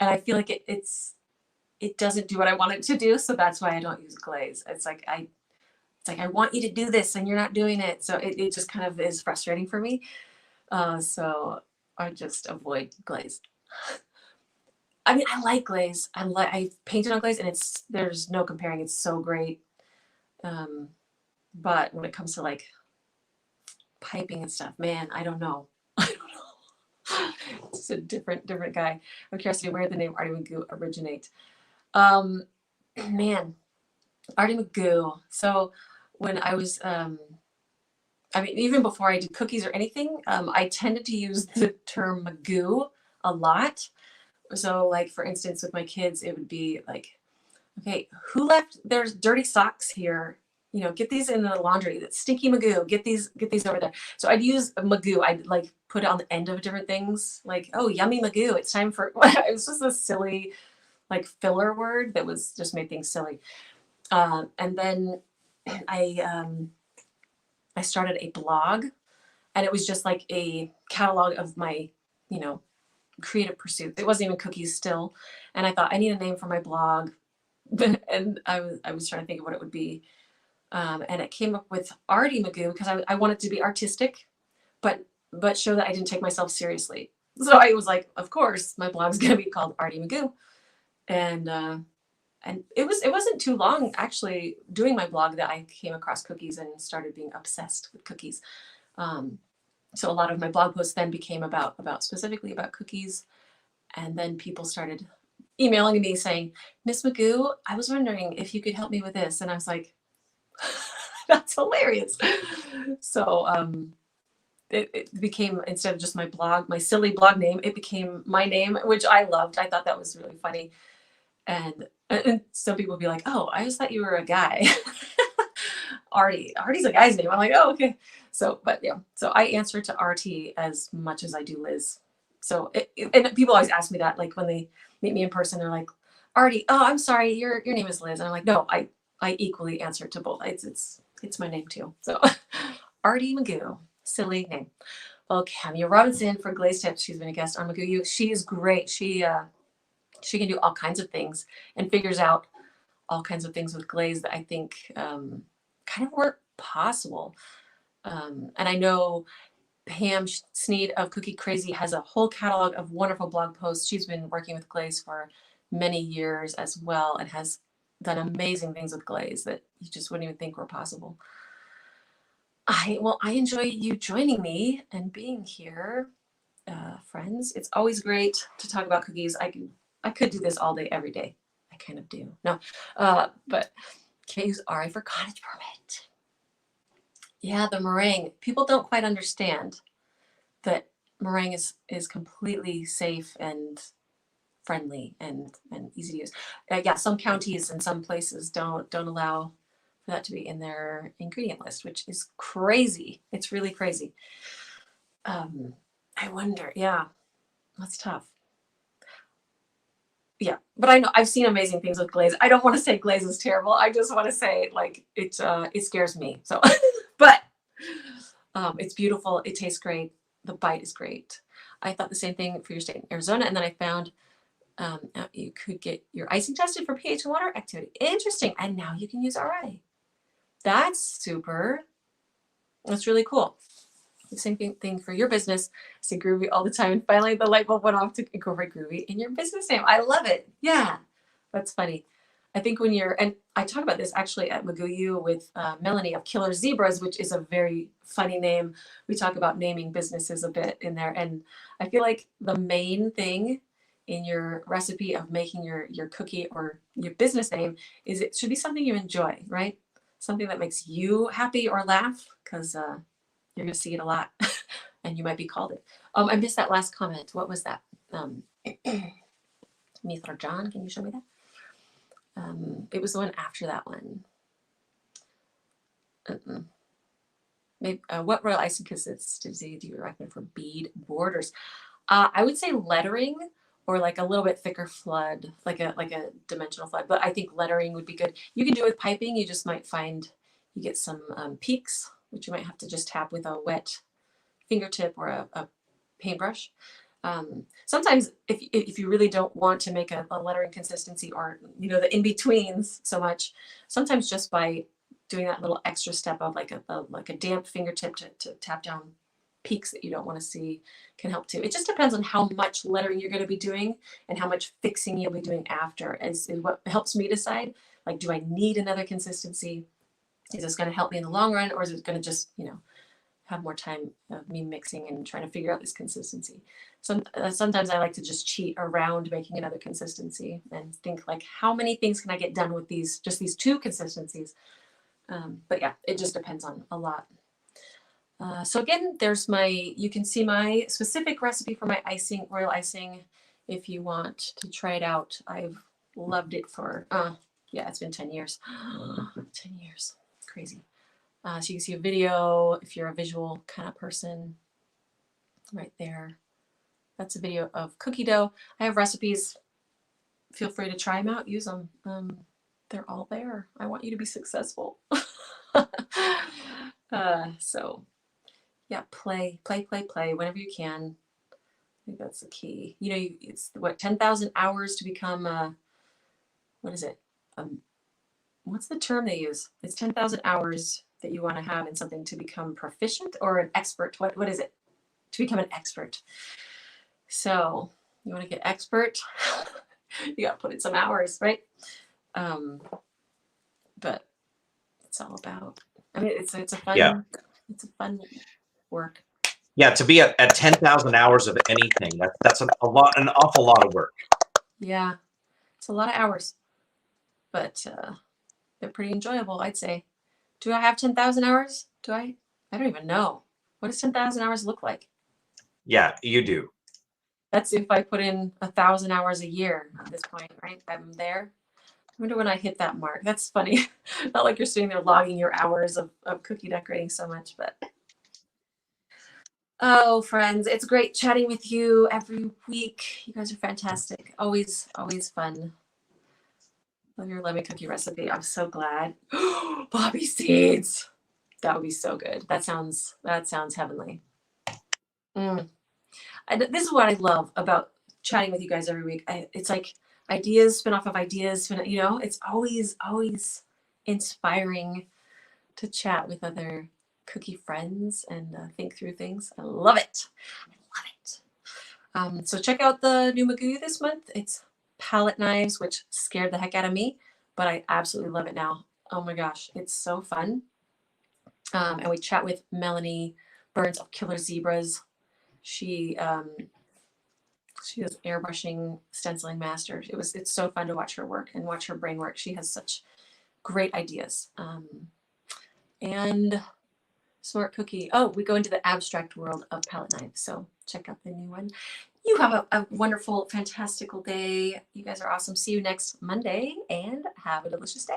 and I feel like it doesn't do what I want it to do, so that's why I don't use glaze. It's like I want you to do this and you're not doing it, so it just kind of is frustrating for me. So I just avoid glaze. I mean, I like glaze. I painted on glaze, and there's no comparing. It's so great. But when it comes to like piping and stuff, man, I don't know. I don't know. It's a different guy. I'm curious to where did the name Arty McGoo originate. Man, Arty McGoo. So when I was, I mean, even before I did cookies or anything, I tended to use the term McGoo a lot. So like, for instance, with my kids, it would be like, okay, who left there's dirty socks here? You know, get these in the laundry. That's stinky McGoo. Get these over there. So I'd use McGoo. I'd like put it on the end of different things. Like, oh, yummy McGoo. It's time for, it was just a silly like filler word that was just made things silly. And then I started a blog, and it was just like a catalog of my, you know, creative pursuits. It wasn't even cookies still. And I thought I need a name for my blog. And I was trying to think of what it would be. And it came up with Arty McGoo because I wanted to be artistic, but show that I didn't take myself seriously. So I was like, of course, my blog's gonna be called Arty McGoo. And it wasn't too long actually doing my blog that I came across cookies and started being obsessed with cookies. So a lot of my blog posts then became about specifically about cookies. And then people started emailing me saying, Miss McGoo, I was wondering if you could help me with this. And I was like, that's hilarious. So it became, instead of just my blog, my silly blog name, it became my name, which I loved. I thought that was really funny. And some people would be like, oh, I just thought you were a guy. Arty's a guy's name. I'm like, oh, okay. So, but yeah, so I answer to Arty as much as I do Liz. So, and people always ask me that, like when they meet me in person, they're like, Arty, oh, I'm sorry, your name is Liz. And I'm like, no, I equally answer to both. It's my name too. So, Arty McGoo, silly name. Well, Cameo Robinson for Glaze Tips. She's been a guest on McGoo. She's great. She can do all kinds of things and figures out all kinds of things with glaze that I think kind of weren't possible. And I know Pam Sneed of Cookie Crazy has a whole catalog of wonderful blog posts. She's been working with glaze for many years as well and has done amazing things with glaze that you just wouldn't even think were possible. I enjoy you joining me and being here, friends. It's always great to talk about cookies. I could do this all day, every day. I kind of do. No, but can't use RI for cottage permit. Yeah, the meringue. People don't quite understand that meringue is completely safe and friendly and easy to use. Yeah, some counties and some places don't allow for that to be in their ingredient list, which is crazy. It's really crazy. I wonder, yeah, that's tough. Yeah, but I know I've seen amazing things with glaze. I don't want to say glaze is terrible. I just want to say like it scares me. So, but it's beautiful. It tastes great. The bite is great. I thought the same thing for your state in Arizona, and then I found you could get your icing tested for pH and water activity. Interesting. And now you can use RI. That's super. That's really cool. The same thing for your business. I say Groovy all the time. And finally the light bulb went off to incorporate Groovy in your business name. I love it. Yeah, that's funny. I think when you're, and I talk about this actually at McGoo with Melanie of Killer Zebras, which is a very funny name. We talk about naming businesses a bit in there. And I feel like the main thing in your recipe of making your cookie or your business name is it should be something you enjoy, right? Something that makes you happy or laugh, because you're going to see it a lot and you might be called it. I missed that last comment. What was that? Neith or John, can you show me that? It was the one after that one. Maybe, what royal icing consistency do you recommend for bead borders? I would say lettering or like a little bit thicker flood, like a dimensional flood. But I think lettering would be good. You can do it with piping. You just might find you get some peaks, which you might have to just tap with a wet fingertip or a paintbrush. Sometimes if you really don't want to make a lettering consistency or, the in-betweens so much, sometimes just by doing that little extra step of like a damp fingertip to tap down peaks that you don't want to see can help too. It just depends on how much lettering you're going to be doing and how much fixing you'll be doing after is what helps me decide, like, do I need another consistency? Is this going to help me in the long run, or is it going to just, have more time of me mixing and trying to figure out this consistency? Sometimes I like to just cheat around making another consistency and think like, how many things can I get done with these two consistencies? But yeah, it just depends on a lot. So again, you can see my specific recipe for my royal icing if you want to try it out. I've loved it for, it's been 10 years. 10 years, it's crazy. So you can see a video if you're a visual kind of person right there. That's a video of cookie dough. I have recipes. Feel free to try them out, use them. They're all there. I want you to be successful. So yeah, play whenever you can. I think that's the key. It's 10,000 hours to become what is it? What's the term they use? It's 10,000 hours that you want to have in something to become proficient or an expert. What is it? To become an expert. So you want to get expert, you got to put in some hours, right? But it's all about, it's a fun, it's a fun work. Yeah, to be at 10,000 hours of anything, that's an awful lot of work. Yeah, it's a lot of hours, but they're pretty enjoyable, I'd say. Do I have 10,000 hours? Do I? I don't even know. What does 10,000 hours look like? Yeah, you do. That's if I put in 1,000 hours a year at this point, right? I'm there. I wonder when I hit that mark. That's funny. Not like you're sitting there logging your hours of cookie decorating so much, but. Oh, friends, it's great chatting with you every week. You guys are fantastic. Always, always fun. Love your lemon cookie recipe. I'm so glad. Poppy seeds. That would be so good. That sounds heavenly. This is what I love about chatting with you guys every week. It's like ideas spin off of ideas. It's always inspiring to chat with other cookie friends and think through things. I love it. So check out the new McGoo this month. It's palette knives, which scared the heck out of me, but I absolutely love it now. Oh my gosh, it's so fun. And we chat with Melanie Burns of Killer Zebras. She does airbrushing, stenciling masters. It's so fun to watch her work and watch her brain work. She has such great ideas. And Smart Cookie. Oh, we go into the abstract world of palette knives. So check out the new one. You have a wonderful, fantastical day. You guys are awesome. See you next Monday and have a delicious day.